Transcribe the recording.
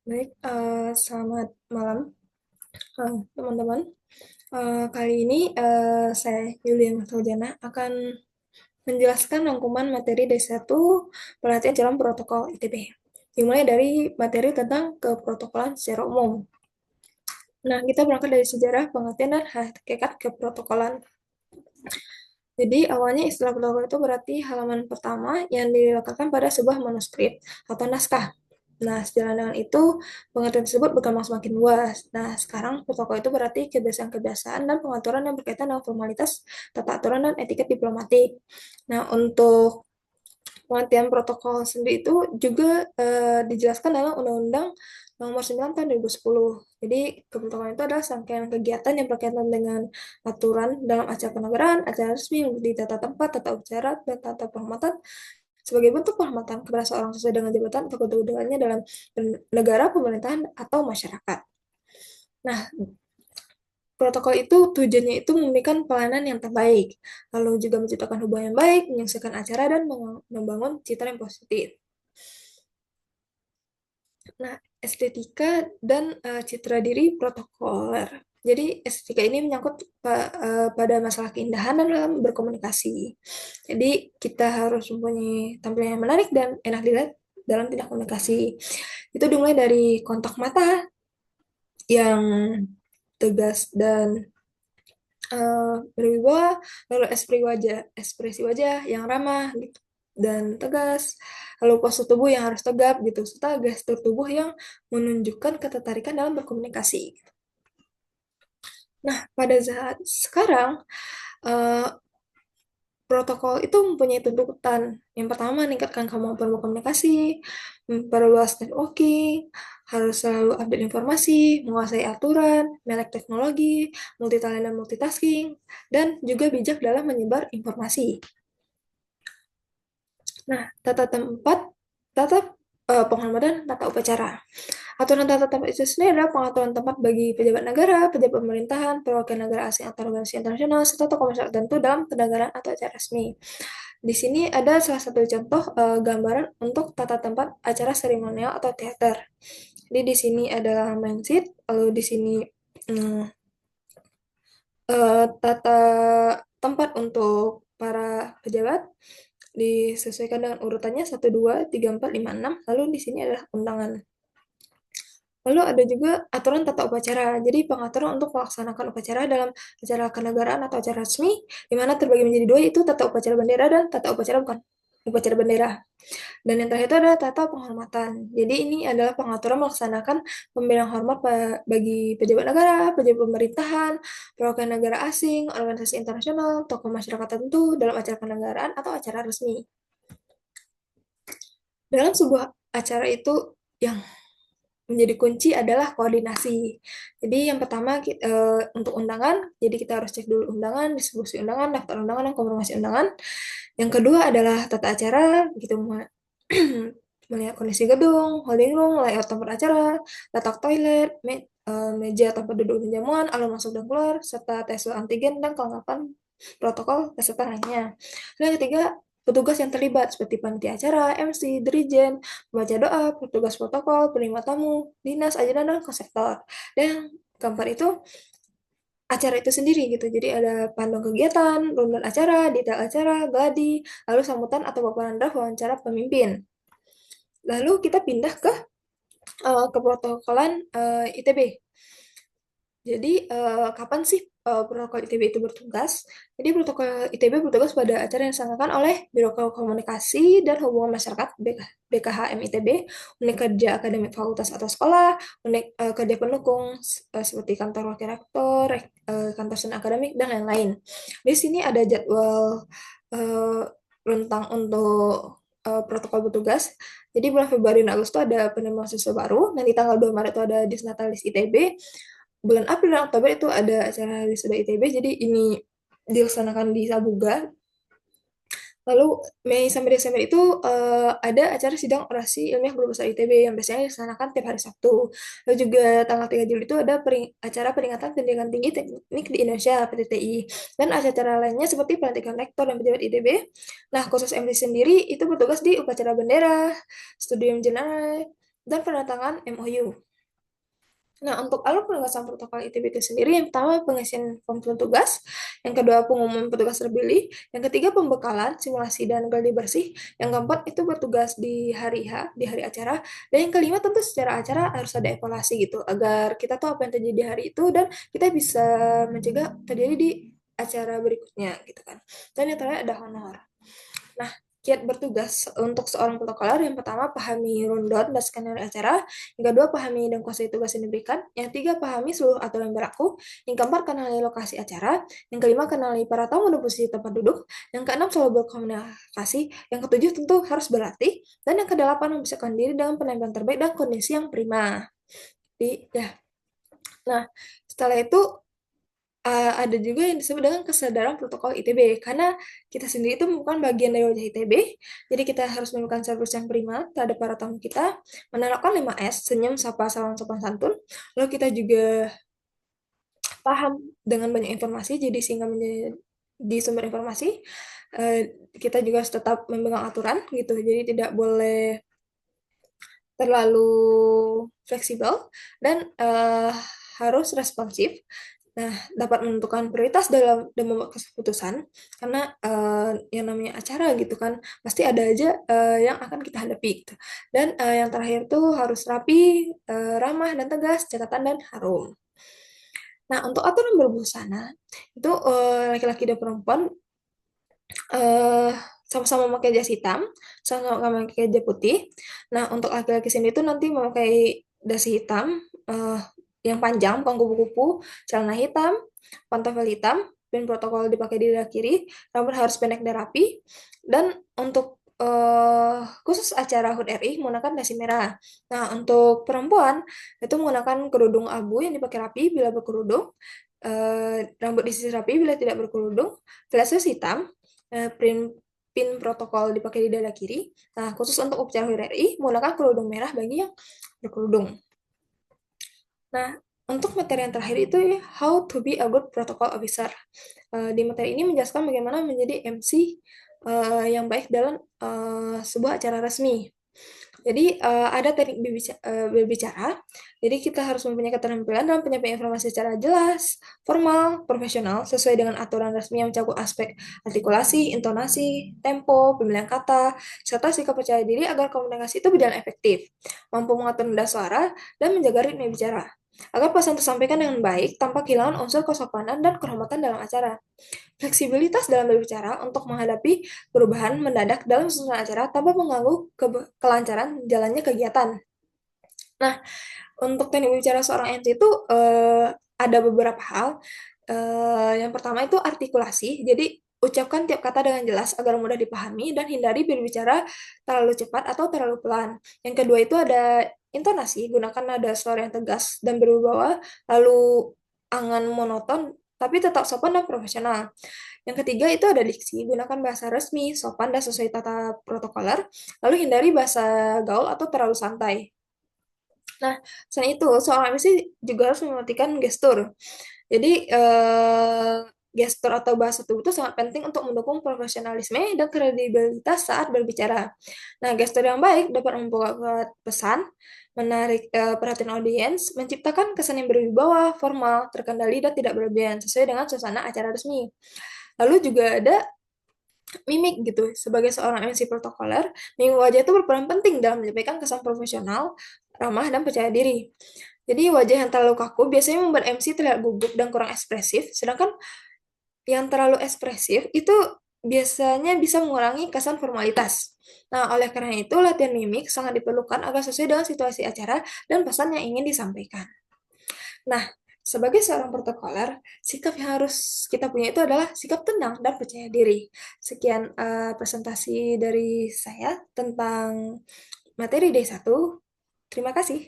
Baik, selamat malam, teman-teman. Kali ini saya Yuliana Saljana akan menjelaskan rangkuman materi D1 pelatihan dalam protokol ITB. Dimulai dari materi tentang keprotokolan secara umum. Nah, kita berangkat dari sejarah, pengertian, dan hakikat keprotokolan. Jadi, awalnya istilah protokol itu berarti halaman pertama yang diletakkan pada sebuah manuskrip atau naskah. Nah, sejalan dengan itu, pengertian tersebut berkembang semakin luas. Nah, sekarang protokol itu berarti kebiasaan-kebiasaan dan pengaturan yang berkaitan dengan formalitas, tata aturan, dan etiket diplomatik. Nah, untuk pengertian protokol sendiri itu juga dijelaskan dalam Undang-Undang Nomor 9 Tahun 2010. Jadi, keprotokolan itu adalah serangkaian kegiatan yang berkaitan dengan aturan dalam acara kenegaraan, acara resmi, di tata tempat, tata ucara, dan tata penghormatan sebagai bentuk penghormatan kepada seorang sesuai dengan jabatan atau kedudukannya dalam negara, pemerintahan, atau masyarakat. Nah, protokol itu tujuannya itu memberikan pelayanan yang terbaik, lalu juga menciptakan hubungan yang baik, menyelesaikan acara, dan membangun citra yang positif. Nah, estetika dan citra diri protokoler. Jadi, estetika ini menyangkut pada masalah keindahan dan dalam berkomunikasi. Jadi, kita harus mempunyai tampilan yang menarik dan enak dilihat dalam tindak komunikasi. Itu dimulai dari kontak mata yang tegas dan berwibawa, lalu ekspresi wajah yang ramah gitu dan tegas, lalu postur tubuh yang harus tegap gitu, serta gestur tubuh yang menunjukkan ketertarikan dalam berkomunikasi. Nah, pada saat sekarang eh, protokol itu mempunyai tuntutan. Yang pertama, meningkatkan kemampuan berkomunikasi, memperluas networking, harus selalu update informasi, menguasai aturan, melek teknologi, multitalent dan multitasking, dan juga bijak dalam menyebar informasi. Nah, tata penghormatan, tata upacara. Aturan tata tempat itu sendiri adalah pengaturan tempat bagi pejabat negara, pejabat pemerintahan, perwakilan negara asing atau organisasi internasional, serta tokoh masyarakat tertentu dalam kenegaraan atau acara resmi. Di sini ada salah satu contoh gambaran untuk tata tempat acara seremonial atau teater. Jadi di sini adalah main seat, lalu di sini mm, tata tempat untuk para pejabat disesuaikan dengan urutannya 1, 2, 3, 4, 5, 6. Lalu di sini adalah undangan. Lalu ada juga aturan tata upacara. Jadi pengaturan untuk melaksanakan upacara dalam acara kenegaraan atau acara resmi, di mana terbagi menjadi dua, yaitu tata upacara bendera dan tata upacara bukan upacara bendera. Dan yang terakhir itu adalah tata penghormatan. Jadi ini adalah pengaturan melaksanakan pemberian hormat bagi pejabat negara, pejabat pemerintahan, perwakilan negara asing, organisasi internasional, tokoh masyarakat tertentu dalam acara kenegaraan atau acara resmi. Dalam sebuah acara itu yang menjadi kunci adalah koordinasi. Jadi yang pertama untuk undangan, jadi kita harus cek dulu undangan, distribusi undangan, daftar undangan, dan konfirmasi undangan. Yang kedua adalah tata acara, gitu melihat kondisi gedung, holding room, layout tempat acara, letak toilet, meja tempat duduk dan jamuan, alur masuk dan keluar, serta tes swab antigen dan kelengkapan protokol kesehatan lainnya. Dan yang ketiga, petugas yang terlibat seperti panitia acara, MC, dirijen, pembaca doa, petugas protokol, penerima tamu, dinas, ajudan, dan konseptor. Dan yang keempat itu acara itu sendiri gitu. Jadi ada panduan kegiatan, rundown acara, detail acara, gladi, lalu sambutan atau paparan draft wawancara pemimpin. Lalu kita pindah ke protokolan ITB. Jadi, kapan sih protokol ITB itu bertugas? Jadi, protokol ITB bertugas pada acara yang diselenggarakan oleh Biro Komunikasi dan Hubungan Masyarakat BKHM ITB, unit kerja akademik fakultas atau sekolah, unit kerja pendukung seperti kantor wakil rektor, kantor sen akademik, dan lain-lain. Di sini ada jadwal eh, rentang untuk protokol bertugas. Jadi bulan Februari dan Agustus ada penerimaan mahasiswa baru, nanti tanggal 2 Maret itu ada Disnatalis ITB, bulan April dan Oktober itu ada acara wisuda ITB, jadi ini dilaksanakan di Sabuga. Lalu Mei sampai Desember itu ada acara sidang orasi ilmiah guru besar ITB yang biasanya dilaksanakan tiap hari Sabtu. Lalu juga tanggal 3 Juli itu ada acara peringatan pendidikan tinggi teknik di Indonesia (PTTI) dan acara lainnya seperti pelantikan rektor dan pejabat ITB. Nah, khusus MC sendiri itu bertugas di upacara bendera, studium jenayah, dan penandatangan MOU. Nah, untuk alur penugasan protokol ITB itu sendiri, yang pertama pengisian form tugas, yang kedua pengumuman petugas terpilih, yang ketiga pembekalan, simulasi dan gladi bersih, yang keempat itu bertugas di hari H, di hari acara, dan yang kelima tentu secara acara harus ada evaluasi gitu, agar kita tahu apa yang terjadi di hari itu dan kita bisa mencegah terjadi di acara berikutnya gitu kan. Dan yang terakhir ada honor. Nah, kiat bertugas untuk seorang protokoler yang pertama pahami rundown dan skenario acara, yang kedua pahami dan kuasai tugas yang diberikan, yang ketiga pahami seluruh aturan yang berlaku, yang keempat kenali lokasi acara, yang kelima kenali para tamu dan posisi tempat duduk, yang keenam selalu berkomunikasi, yang ketujuh tentu harus berlatih, dan yang kedelapan mempersiapkan diri dengan penampilan terbaik dan kondisi yang prima. Ya. Nah, setelah itu ada juga yang disebut dengan kesadaran protokol ITB karena kita sendiri itu merupakan bagian dari wajah ITB, jadi kita harus memberikan servis yang prima terhadap para tamu kita, menerapkan 5S, senyum, sapa, salam, sopan santun, lalu kita juga paham dengan banyak informasi, jadi sehingga menjadi di sumber informasi, eh, kita juga harus tetap memegang aturan gitu, jadi tidak boleh terlalu fleksibel dan harus responsif. Nah, dapat menentukan prioritas dalam membuat keputusan karena yang namanya acara gitu kan pasti ada aja yang akan kita hadapi gitu. Dan yang terakhir tuh harus rapi, ramah dan tegas, catatan dan harum. Nah, untuk aturan berbusana itu laki-laki dan perempuan eh sama-sama memakai jas hitam, sama-sama memakai kemeja putih. Nah, untuk laki-laki sendiri itu nanti memakai dasi hitam eh yang panjang, bukan kupu-kupu, celana hitam, pantofel hitam, dan protokol dipakai di dada kiri, rambut harus pendek dan rapi, dan untuk khusus acara HUT RI menggunakan dasi merah. Nah, untuk perempuan itu menggunakan kerudung abu yang dipakai rapi bila berkerudung, rambut disisir rapi bila tidak berkerudung, flash hitam, print pin protokol dipakai di dada kiri. Nah, khusus untuk upacara HUT RI menggunakan kerudung merah bagi yang berkerudung. Nah, untuk materi yang terakhir itu how to be a good protocol officer. Di materi ini menjelaskan bagaimana menjadi MC yang baik dalam sebuah acara resmi. Jadi ada teknik berbicara. Jadi kita harus mempunyai keterampilan dalam penyampaian informasi secara jelas, formal, profesional, sesuai dengan aturan resmi yang mencakup aspek artikulasi, intonasi, tempo, pemilihan kata, serta sikap percaya diri agar komunikasi itu berjalan efektif, mampu mengatur nada suara, dan menjaga ritme bicara. Agar pesan tersampaikan dengan baik tanpa kehilangan unsur kesopanan dan kehormatan dalam acara. Fleksibilitas dalam berbicara untuk menghadapi perubahan mendadak dalam susunan acara tanpa mengganggu kelancaran jalannya kegiatan. Nah, untuk teknik berbicara seorang MC itu ada beberapa hal. Yang pertama itu artikulasi. Jadi, ucapkan tiap kata dengan jelas agar mudah dipahami dan hindari berbicara terlalu cepat atau terlalu pelan. Yang kedua itu ada intonasi. Gunakan nada suara yang tegas dan berwibawa, lalu angan monoton tapi tetap sopan dan profesional. Yang ketiga itu ada diksi, gunakan bahasa resmi, sopan dan sesuai tata protokoler, lalu hindari bahasa gaul atau terlalu santai. Nah, selain itu, seorang MC juga harus memperhatikan gestur. Jadi, gestur atau bahasa tubuh itu sangat penting untuk mendukung profesionalisme dan kredibilitas saat berbicara. Nah, gestur yang baik dapat membuat pesan, menarik perhatian audiens, menciptakan kesan yang berwibawa, formal, terkendali, dan tidak berlebihan, sesuai dengan suasana acara resmi. Lalu juga ada mimik gitu. Sebagai seorang MC protokoler, mimik wajah itu berperan penting dalam menyampaikan kesan profesional, ramah, dan percaya diri. Jadi wajah yang terlalu kaku biasanya membuat MC terlihat gugup dan kurang ekspresif, sedangkan yang terlalu ekspresif itu biasanya bisa mengurangi kesan formalitas. Nah, oleh karena itu latihan mimik sangat diperlukan agar sesuai dengan situasi acara dan pesan yang ingin disampaikan. Nah, sebagai seorang protokoler, sikap yang harus kita punya itu adalah sikap tenang dan percaya diri. Sekian presentasi dari saya tentang materi D1. Terima kasih.